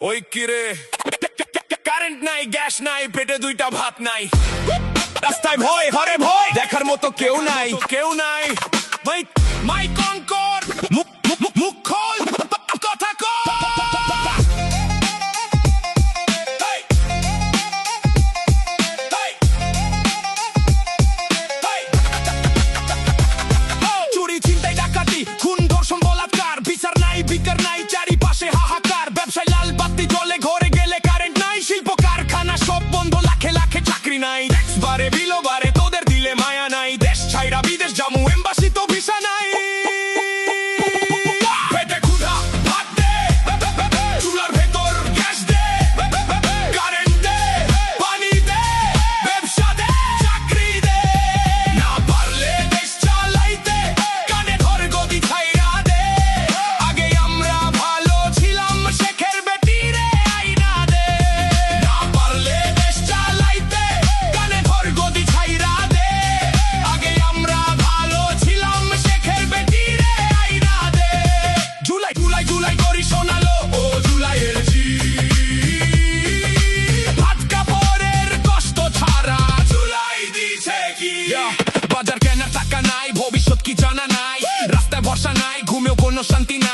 ওই কিরে, কারেন্ট নাই, গ্যাস নাই, পেটে দুইটা ভাত নাই, রাস্তায় ভয়, হরে ভয়, দেখার মতো কেউ নাই, কেউ নাই। ভাই মাইক অন কর, মুখ খোল, কথা কর। চুরি, ছিনতাই, ডাকাতি, খুন, ধর্ষণ, বলাৎকার, বিচার নাই, বিকার নাই, চারিপাশে হাহাকার। ব্যবসায় লাল বাতি জ্বলে, ঘরে গেলে কারেন্ট নাই, শিল্প কারখানা সব বন্ধ, লাখে লাখে চাকরি নাই। ট্যাক্স বাড়ে, বিলও বাড়ে, তোদের দিলে মায়া নাই, দেশ ছাইরা বিদেশ জামু, এম্বাসি তো ভিসা নাই। পেটে ক্ষুধা, ভাত দে, চুলার ভেতর গ্যাস দে, কারেন্ট দে, পানি দে, ব্যবসা দে, চাকরি দে। না পারলে দেশ চালাইতে কানে ধর গদি ছাইরা দে। আগে আমরা ভালো ছিলাম, শেখের বেটি রে আইনা দে। না পারলে দেশ চালাইতে কানে ধর গদি ছাইরা দে। আগে আমরা ভালো ছিলাম, শেখের বেটি রে আইনা দে। জুলাই জুলাই জুলাই করি শোনালো, ও জুলাইয়ের জি ভাত কাপড়ের কষ্ট ছাড়া জুলাই দিছে কি। বাজার কেনার টাকা নাই, ভবিষ্যৎ কি জানা নাই, রাস্তায় ভরসা নাই, ঘুমেও কোনো শান্তি নাই।